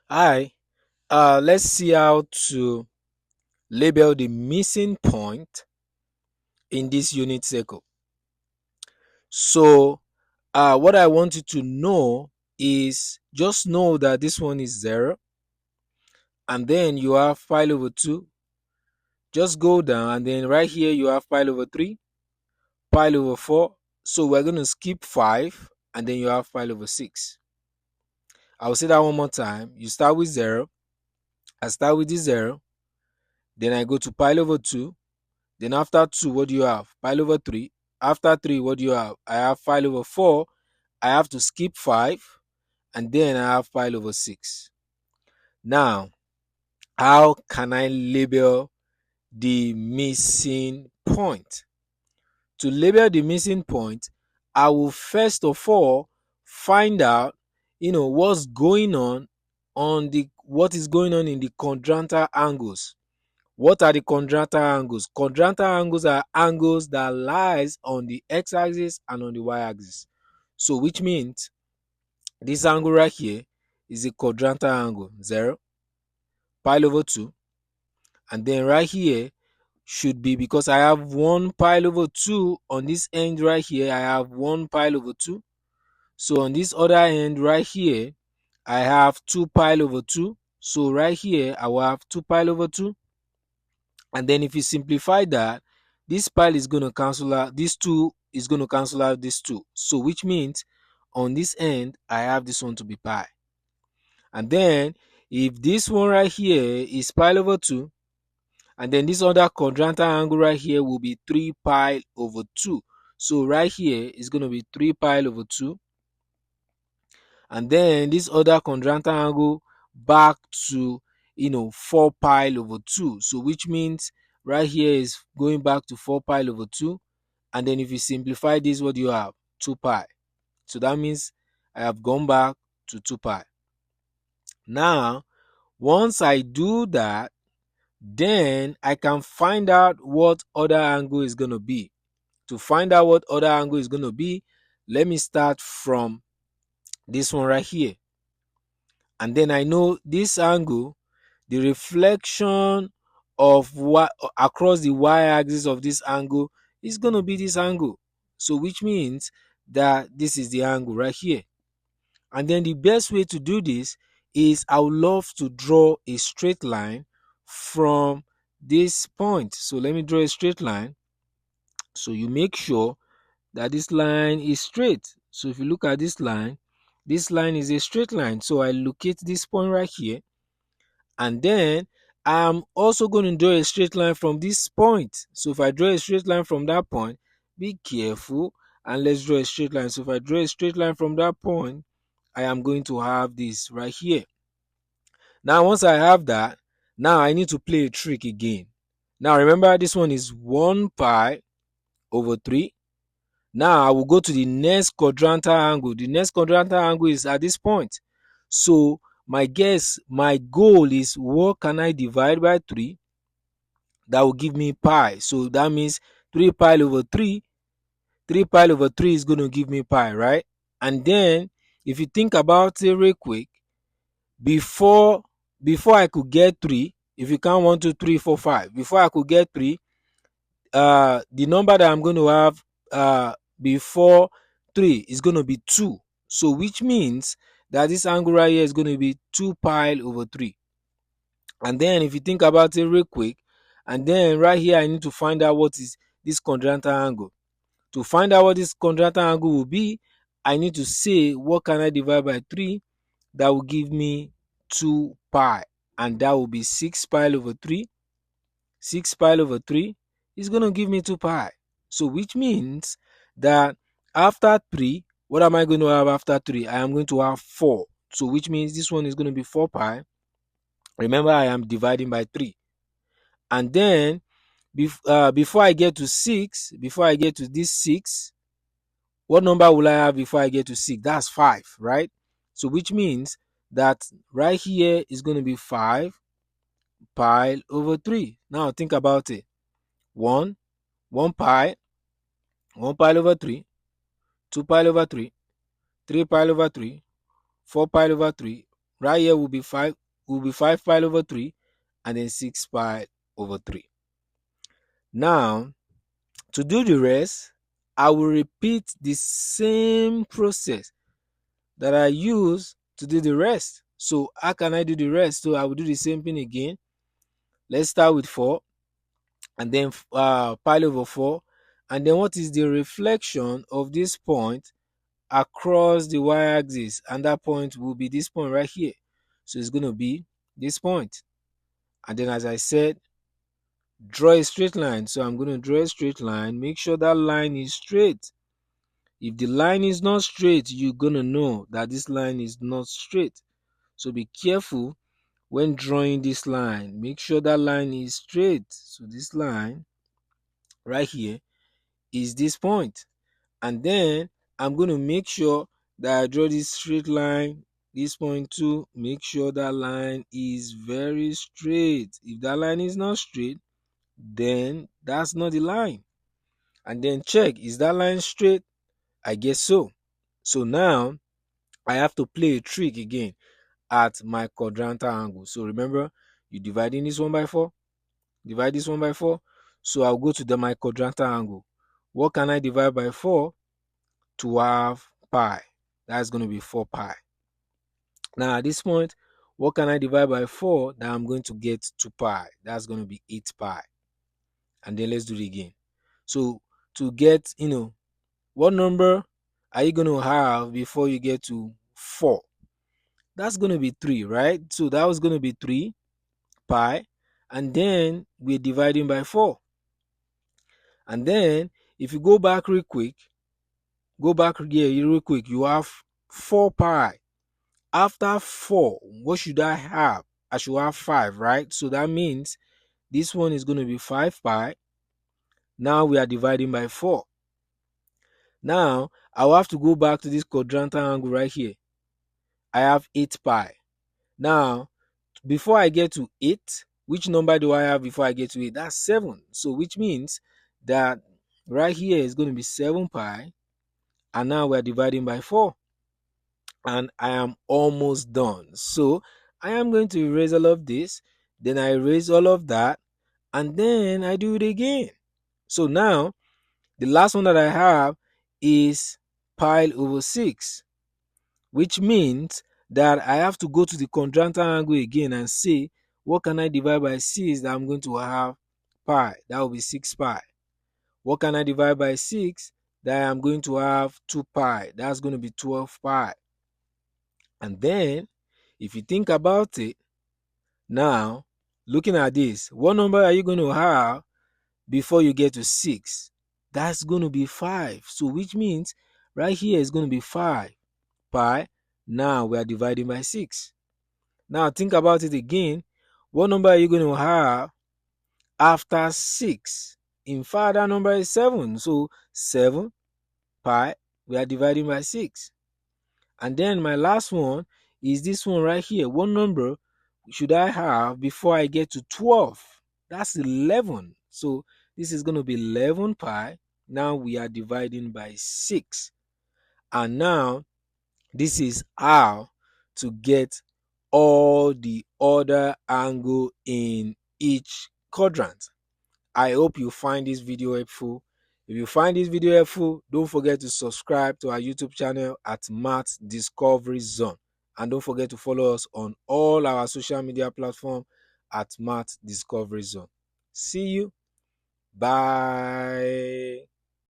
Hi, let's see how to label the missing point in this unit circle. So, what I want you to know is just know that this one is 0, and then you have pi over 2. Just go down, and then right here you have pi over 3, pi over 4. So, we're going to skip 5, and then you have pi over 6. I'll say that one more time. You start with 0, I start with this 0, then I go to pi over 2. Then after 2, what do you have? Pi over 3. After 3, what do you have? I have pi over 4. I have to skip 5. And then I have pi over 6. Now, how can I label the missing point? To label the missing point, I will first of all find out, what's going what is going on in the quadrantal angles. What are the quadrantal angles? Quadrantal angles are angles that lies on the x-axis and on the y-axis. So which means this angle right here is a quadrantal angle, 0, pi over 2. And then right here should be, because I have 1 pi over 2 on this end right here, I have 1 pi over 2. So on this other end right here, I have 2 pi over 2. So right here, I will have 2 pi over 2. And then if you simplify that, this pi is going to cancel out, this 2 is going to cancel out this 2. So which means on this end, I have this one to be pi. And then if this one right here is pi over 2, and then this other quadrantal angle right here will be 3 pi over 2. So right here is going to be 3 pi over 2. And then this other quadrantal angle back to 4 pi over 2. So which means right here is going back to 4 pi over 2. And then if you simplify this, what do you have? 2 pi. So that means I have gone back to 2 pi. Now, once I do that, then I can find out what other angle is going to be. To find out what other angle is going to be, let me start from this one right here. And then I know this angle, the reflection of what across the y-axis of this angle is going to be this angle. So which means that this is the angle right here. And then the best way to do this is I would love to draw a straight line from this point. So let me draw a straight line. So you make sure that this line is straight. So if you look at this line is a straight line. So I locate this point right here. And then I'm also going to draw a straight line from this point. So if I draw a straight line from that point, be careful and let's draw a straight line. So if I draw a straight line from that point, I am going to have this right here. Now once I have that, now I need to play a trick again. Now remember, this one is 1 pi over 3. Now I will go to the next quadrantal angle. The next quadrantal angle is at this point. So my goal is, what can I divide by 3? That will give me pi. So that means 3 pi over 3. 3 pi over 3 is going to give me pi, right? And then if you think about it real quick, before I could get 3, if you count 1 2 3 4 5, before I could get 3, the number that I'm going to have before 3 is going to be 2. So which means that this angle right here is going to be 2 pi over 3. And then if you think about it real quick, and then right here I need to find out what is this quadrantal angle. To find out what this quadrantal angle will be, I need to say what can I divide by 3 that will give me 2 pi, and that will be 6 pi over 3. 6 pi over 3 is going to give me 2 pi. So which means that after 3, what am I going to have after 3? I am going to have 4. So which means this one is going to be 4 pi. Remember, I am dividing by 3. And then before I get to 6, before I get to this 6, what number will I have before I get to 6? That's 5, right? So which means that right here is going to be 5 pi over 3. Now think about it. 1 pi, 1 pi over 3, 2 pi over 3, 3 pi over 3, 4 pi over 3, right here will be 5 pi over 3, and then 6 pi over 3. Now, to do the rest, I will repeat the same process that I use to do the rest. So how can I do the rest? So I will do the same thing again. Let's start with 4, and then pi over 4, and then what is the reflection of this point across the y-axis? And that point will be this point right here. So it's going to be this point. And then, as I said, draw a straight line. So I'm going to draw a straight line. Make sure that line is straight. If the line is not straight, you're going to know that this line is not straight. So be careful when drawing this line. Make sure that line is straight. So this line right here is this point. And then I'm going to make sure that I draw this straight line, this point too. Make sure that line is very straight. If that line is not straight, then that's not the line. And then check, is that line straight? I guess so. So now I have to play a trick again at my quadrantal angle. So remember, you dividing this one by 4, divide this one by 4. So I'll go to my quadrantal angle. What can I divide by 4 to have pi? That's going to be 4 pi. Now at this point, what can I divide by 4 that I'm going to get 2 pi? That's going to be 8 pi. And then let's do it again. So to get, what number are you going to have before you get to 4? That's going to be 3, right? So that was going to be 3 pi. And then we're dividing by 4. And then if you go back real quick, real quick, you have 4 pi. After 4, what should I have? I should have 5, right? So that means this one is going to be 5 pi. Now we are dividing by 4. Now I'll have to go back to this quadrantal angle right here. I have 8 pi. Now, before I get to 8, which number do I have before I get to 8? That's 7. So which means that right here is going to be 7 pi. And now we're dividing by 4. And I am almost done. So I am going to erase all of this. Then I erase all of that. And then I do it again. So now the last one that I have is pi over 6, which means that I have to go to the quadrantal angle again and say, what can I divide by 6 that I'm going to have pi? That will be 6 pi. What can I divide by 6 that I'm going to have 2 pi? That's going to be 12 pi. And then, if you think about it, now, looking at this, what number are you going to have before you get to 6? That's going to be 5. So which means right here is going to be 5 pi. Now we are dividing by 6. Now think about it again. What number are you going to have after 6? In fact, that number is 7. So 7 pi, we are dividing by 6. And then my last one is this one right here. What number should I have before I get to 12? That's 11. So this is going to be 11 pi. Now we are dividing by 6. And now this is how to get all the other angle in each quadrant. I hope you find this video helpful. If you find this video helpful, don't forget to subscribe to our YouTube channel at Math Discovery Zone. And don't forget to follow us on all our social media platforms at Math Discovery Zone. See you. Bye.